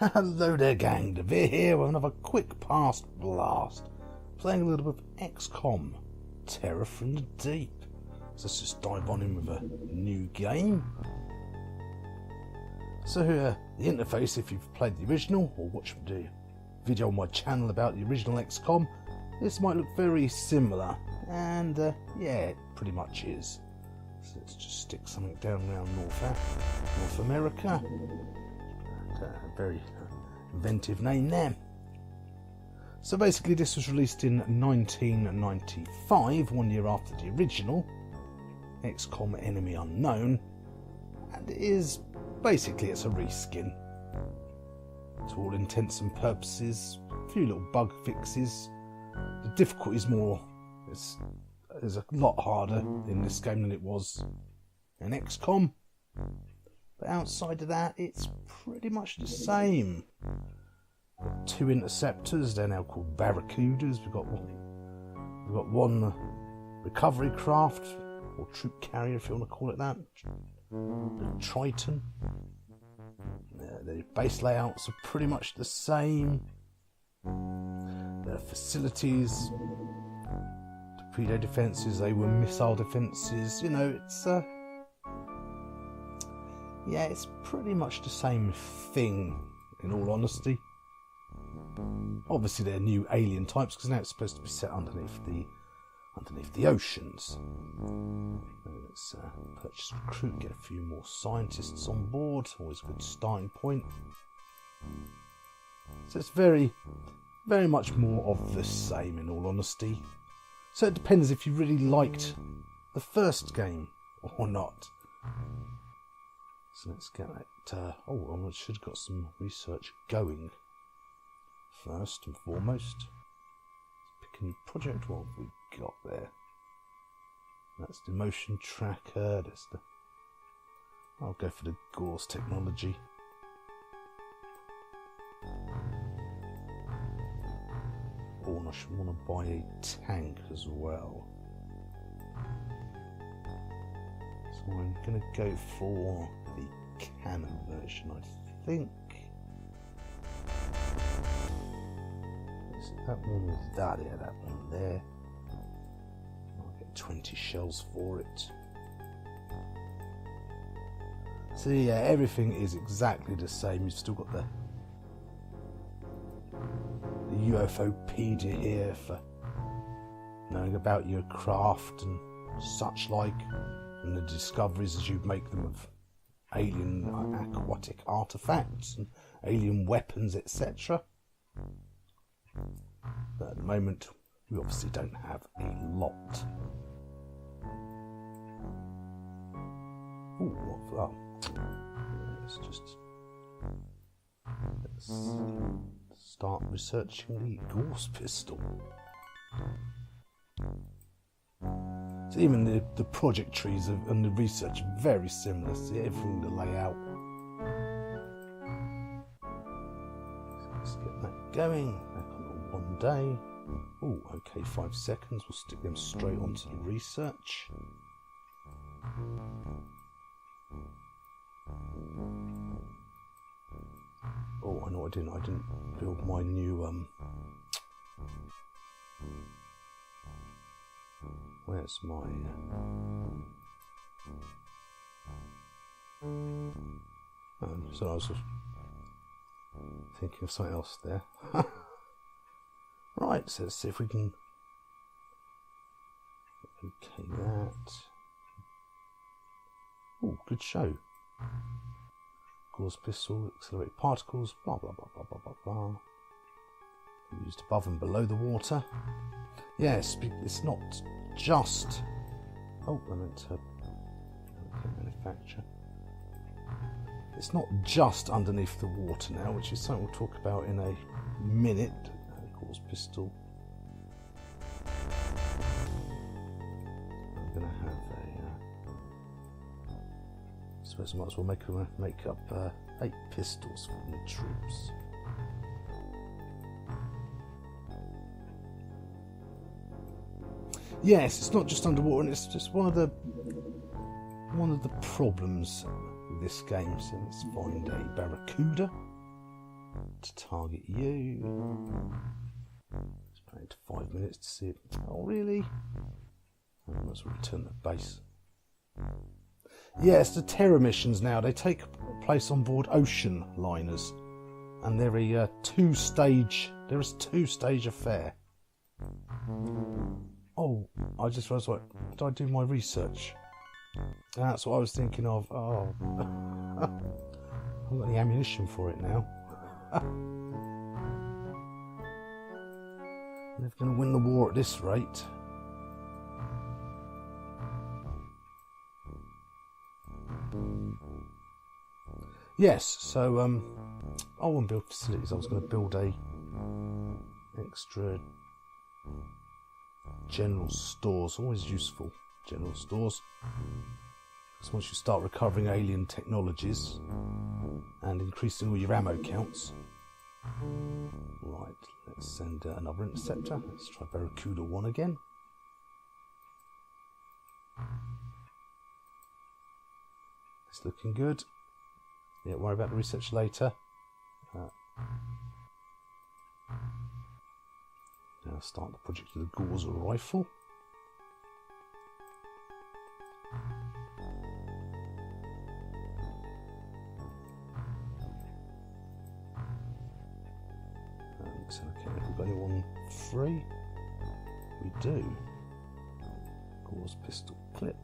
Hello there gang, Devere here with another quick past blast. Playing a little bit of XCOM, Terror from the Deep. So let's just dive on in with a new game. So the interface, if you've played the original or watched the video on my channel about the original XCOM, this might look very similar, and yeah, it pretty much is. So let's just stick something down around North America. Very inventive name there. So basically this was released in 1995, 1 year after the original, XCOM Enemy Unknown, and it's a reskin. To all intents and purposes, a few little bug fixes. The difficulty is is a lot harder in this game than it was in XCOM. But outside of that, it's pretty much the same. Got two interceptors, they're now called Barracudas. We've got one recovery craft, or troop carrier if you want to call it that. The Triton. The base layouts are pretty much the same. The facilities, torpedo defences, they were missile defences. You know, it's pretty much the same thing, in all honesty. Obviously, they're new alien types because now it's supposed to be set underneath the oceans. Let's purchase recruit, get a few more scientists on board. Always a good starting point. So it's very, very much more of the same, in all honesty. So it depends if you really liked the first game or not. So let's get that. I should have got some research going first and foremost. Let's pick a new project. What have we got there? That's the motion tracker. I'll go for the Gauss technology. Oh, and I should want to buy a tank as well. So I'm going to go for the cannon version, I think. Is it that one or that? Yeah, that one there. I'll get 20 shells for it. So yeah, everything is exactly the same. You've still got the UFOpedia here for knowing about your craft and such like, and the discoveries as you make them of alien aquatic artifacts and alien weapons, etc. But at the moment, we obviously don't have a lot. Let's start researching the Gauss pistol. So even the project trees and the research are very similar. See everything, the layout. So let's get that going. Back on the 1 day. Oh, okay, 5 seconds. We'll stick them straight onto the research. Oh, I know what I didn't. I didn't build my new where's my so I was just thinking of something else there. Right, so let's see if we can okay that. Oh, good show. Gauss pistol, accelerate particles, blah blah blah blah blah blah blah. Used above and below the water. Yes, it's not just. Oh, I meant to. Okay, manufacture. It's not just underneath the water now, which is something we'll talk about in a minute. Gauss pistol. I'm gonna have a. I suppose I might as well make up 8 pistols for the troops. Yes, it's not just underwater, and it's just one of the problems with this game. So let's find a Barracuda. to target you. Just wait 5 minutes to see it. Oh, really? I might as well return to base. Yes, the terror missions now, they take place on board ocean liners. And they're a two-stage affair. Oh, I just realised, what did I do my research? That's what I was thinking of. Oh, I haven't got any ammunition for it now. Never going to win the war at this rate. Yes, so I want to build facilities. I was going to build a extra general stores. Always useful, general stores. Because once you start recovering alien technologies and increasing all your ammo counts. Right, let's send another interceptor. Let's try Barracuda 1 again. It's looking good. Yeah, worry about the research later. Now start the project with the Gauze rifle. Okay, have we got anyone free? We do. Gauze pistol clip.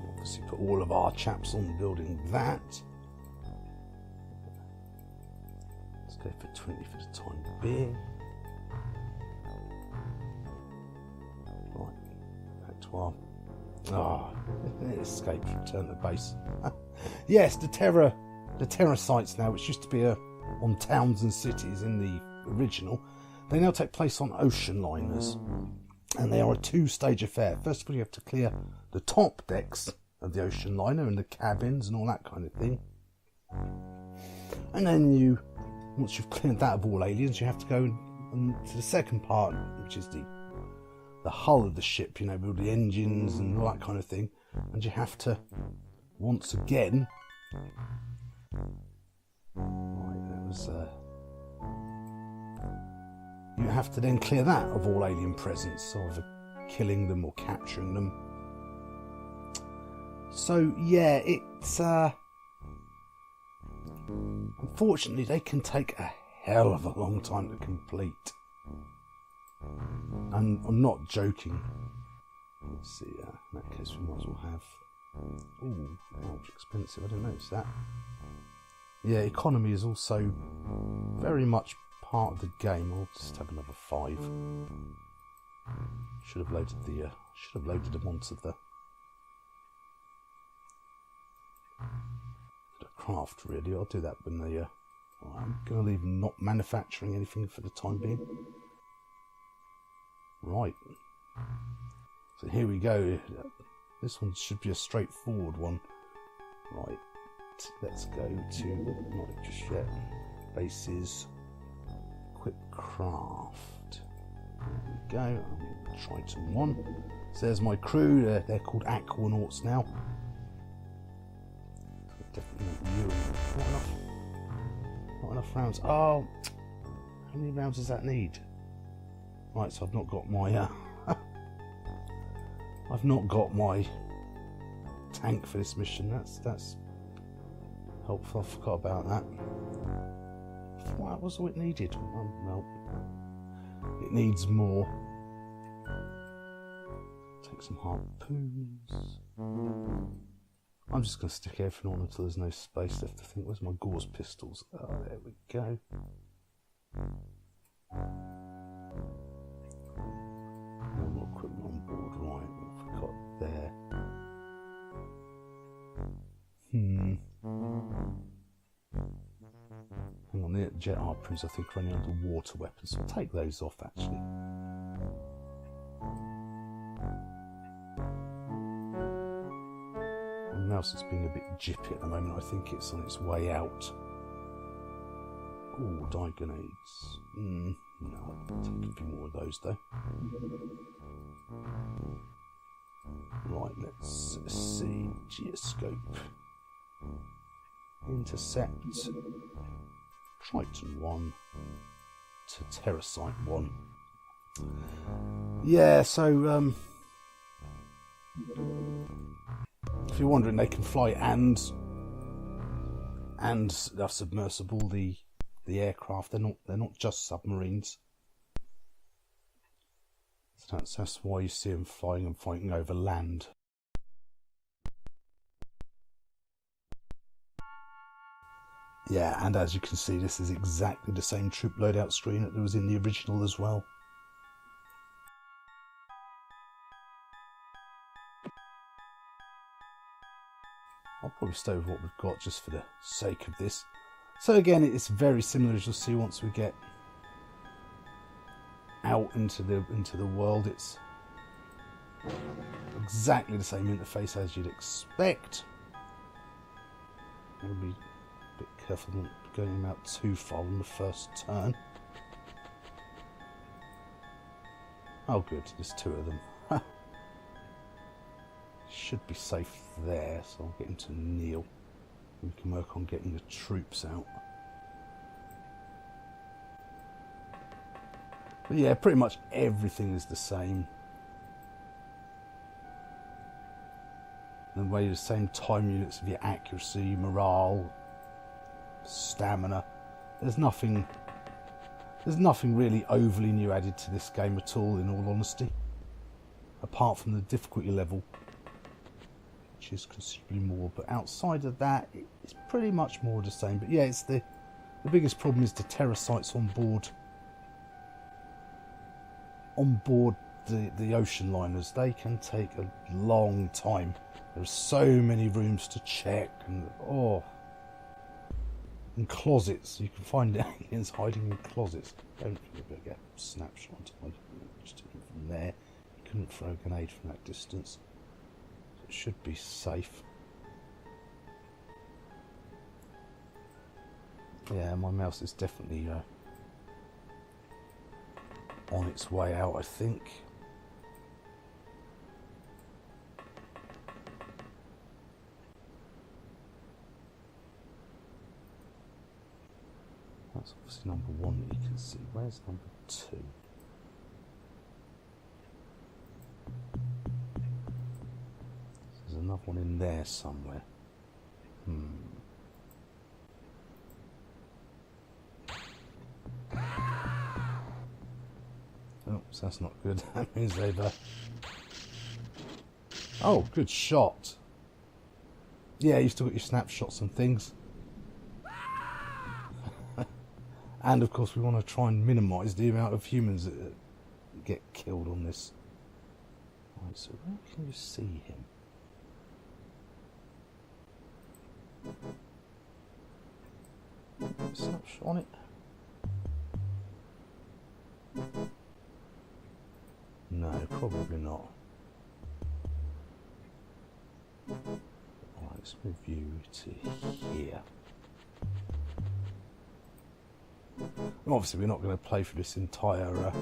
Obviously put all of our chaps on building that. Let's go for 20 for the time being. Right, back to our... Ah, it escaped, return to base. Yes, the terror sites now, which used to be on towns and cities in the original, they now take place on ocean liners. And they are a two-stage affair. First of all, you have to clear the top decks of the ocean liner and the cabins and all that kind of thing. And then once you've cleared that of all aliens, you have to go to the second part, which is the hull of the ship, with all the engines and all that kind of thing. And you have to, once again... Right, that was... you have to then clear that of all alien presence, either killing them or capturing them. So yeah, it's unfortunately they can take a hell of a long time to complete. And I'm not joking. Let's see, in that case we might as well have... Ooh, ouch, expensive, I didn't notice that. Yeah, economy is also very much part of the game. I'll just have another 5. Should have loaded them onto the craft, really. I'll do that when they I'm going to leave not manufacturing anything for the time being. Right, so here we go. This one should be a straightforward one. Right, let's go to, not just yet, bases, equip craft. There we go. I'm going to try to 1. So there's my crew. They're called Aquanauts now. Definitely not enough rounds. Oh, how many rounds does that need? Right, so I've not got my I've not got my tank for this mission. That's helpful. I forgot about that. That was all it needed. Well, it needs more. Take some harpoons. I'm just going to stick everything on until there's no space left to think. Where's my Gauze pistols? Oh, there we go. No more equipment on board. Right, what have we got there? Hang on, the jet harpoons I think are only underwater weapons, so I'll take those off actually. My mouse is being a bit jippy at the moment. I think it's on its way out. Oh, dye grenades. No, I'll take a few more of those though. Right, let's see. Geoscope. intercept Triton 1 to Terrasite 1. Yeah, so if you're wondering, they can fly and they're submersible. The aircraft, they're not just submarines. So that's why you see them flying and fighting over land. Yeah, and as you can see, this is exactly the same troop loadout screen that was in the original as well. I'll probably stay with what we've got just for the sake of this. So again, it's very similar, as you'll see once we get out into the world. It's exactly the same interface as you'd expect. I'll be a bit careful not going out too far on the first turn. Oh good, there's two of them. Should be safe there, so I'll get him to kneel. We can work on getting the troops out. But yeah, pretty much everything is the same. And the same time units of your accuracy, morale, stamina. There's nothing really overly new added to this game at all, in all honesty. Apart from the difficulty level, which is considerably more, but outside of that it's pretty much more the same. But yeah, it's the biggest problem is the Terrasites on board the ocean liners. They can take a long time. There's so many rooms to check, and closets. You can find aliens hiding in closets. Don't think we'll get a snapshot. Just from there, you couldn't throw a grenade from that distance. It should be safe. Yeah, my mouse is definitely on its way out, I think. That's obviously number one that you can see. Where's number two? There's another one in there somewhere. Oh, so that's not good. That means they've... Oh, good shot. Yeah, you've still got your snapshots and things. And of course we want to try and minimise the amount of humans that get killed on this. Right, so where can you see him? Snapshot on it. No, probably not. Alright, let's move you to here. Well, obviously we're not going to play for this entire...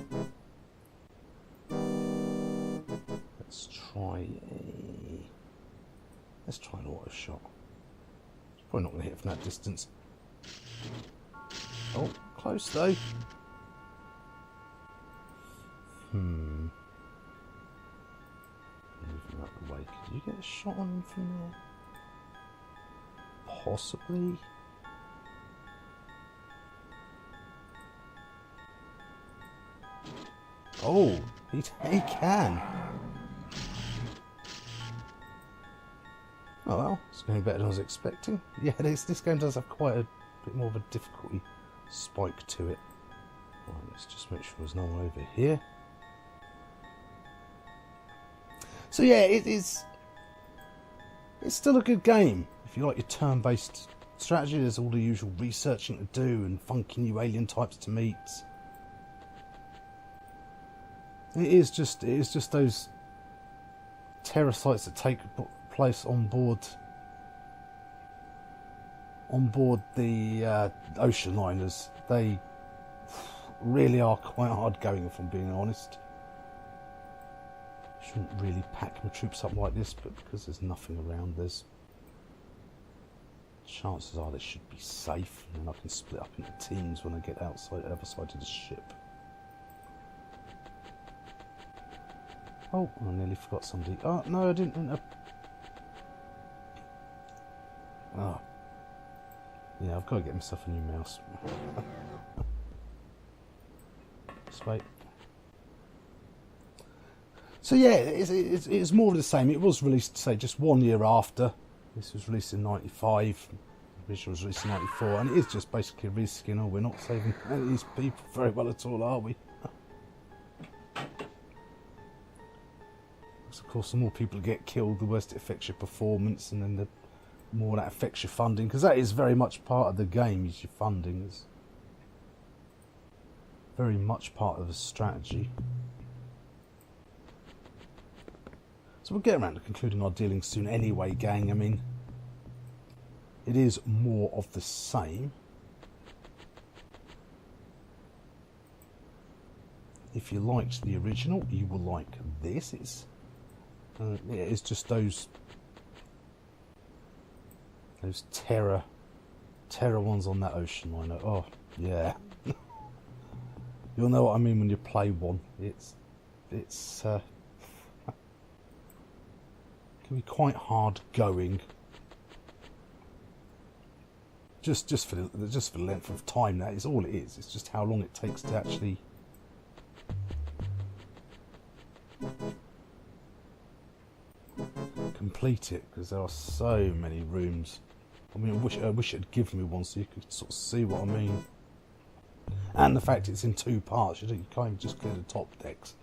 Let's try an auto shot. It's probably not going to hit from that distance. Oh, close though. Moving out the way. Could you get a shot on him from there? Possibly. Oh, he can. Oh well, it's going better than I was expecting. Yeah, this game does have quite a bit more of a difficulty spike to it. Right, let's just make sure there's no one over here. So yeah, it's still a good game. If you like your turn-based strategy, there's all the usual researching to do and funky new alien types to meet. It is just those Terrasites that take place on board the ocean liners. They really are quite hard going, if I'm being honest. Shouldn't really pack my troops up like this, but because there's nothing around, there's Chances are they should be safe, and I can split up into teams when I get outside the other side of the ship. Oh, I nearly forgot somebody. Oh, no, I didn't mean to... Oh. Yeah, I've got to get myself a new mouse. Just wait. So yeah, it's more of the same. It was released, say, just 1 year after. This was released in 95. The original was released in 94. And it is just basically a reskin. Oh, we're not saving any of these people very well at all, are we? Of course, the more people get killed, the worse it affects your performance, and then the more that affects your funding, because that is very much part of the game. Is your funding is very much part of the strategy. So we'll get around to concluding our dealings soon anyway, gang. I mean, it is more of the same. If you liked the original, you will like this. Yeah, it's just those terror ones on that ocean liner. Oh, yeah. You'll know what I mean when you play one. It's can be quite hard going. Just for the length of time. That is all it is. It's just how long it takes to actually complete it, because there are so many rooms. I mean, I wish it had given me one so you could sort of see what I mean. And the fact it's in 2 parts. You can't even just clear the top decks,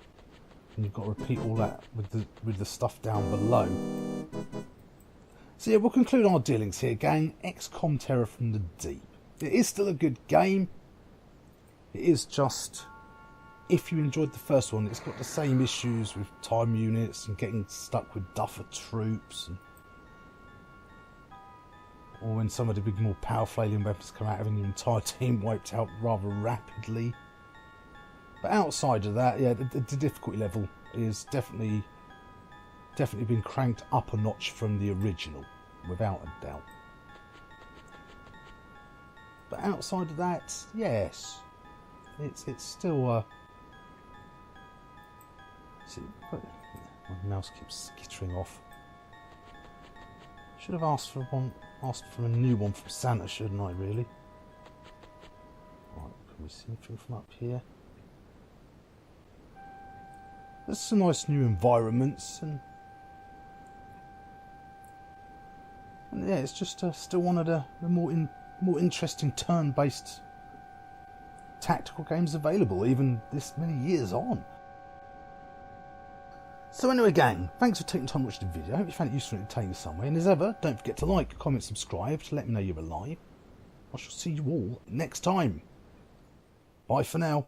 and you've got to repeat all that with the stuff down below. So yeah, we'll conclude our dealings here, gang. XCOM Terror from the Deep. It is still a good game. It is just, if you enjoyed the first one, it's got the same issues with time units and getting stuck with duffer troops, or when some of the big, more powerful alien weapons come out, having your entire team wiped out rather rapidly. But outside of that, yeah, the difficulty level is definitely been cranked up a notch from the original, without a doubt. But outside of that, yes, it's still see, my mouse keeps skittering off. Should have asked for a new one from Santa, shouldn't I, really? Right, can we see anything from up here? There's some nice new environments, and yeah, it's just still one of the more interesting turn-based tactical games available, even this many years on. So anyway, gang, thanks for taking time to watch the video. I hope you found it useful and entertaining some way. And as ever, don't forget to like, comment, subscribe to let me know you're alive. I shall see you all next time. Bye for now.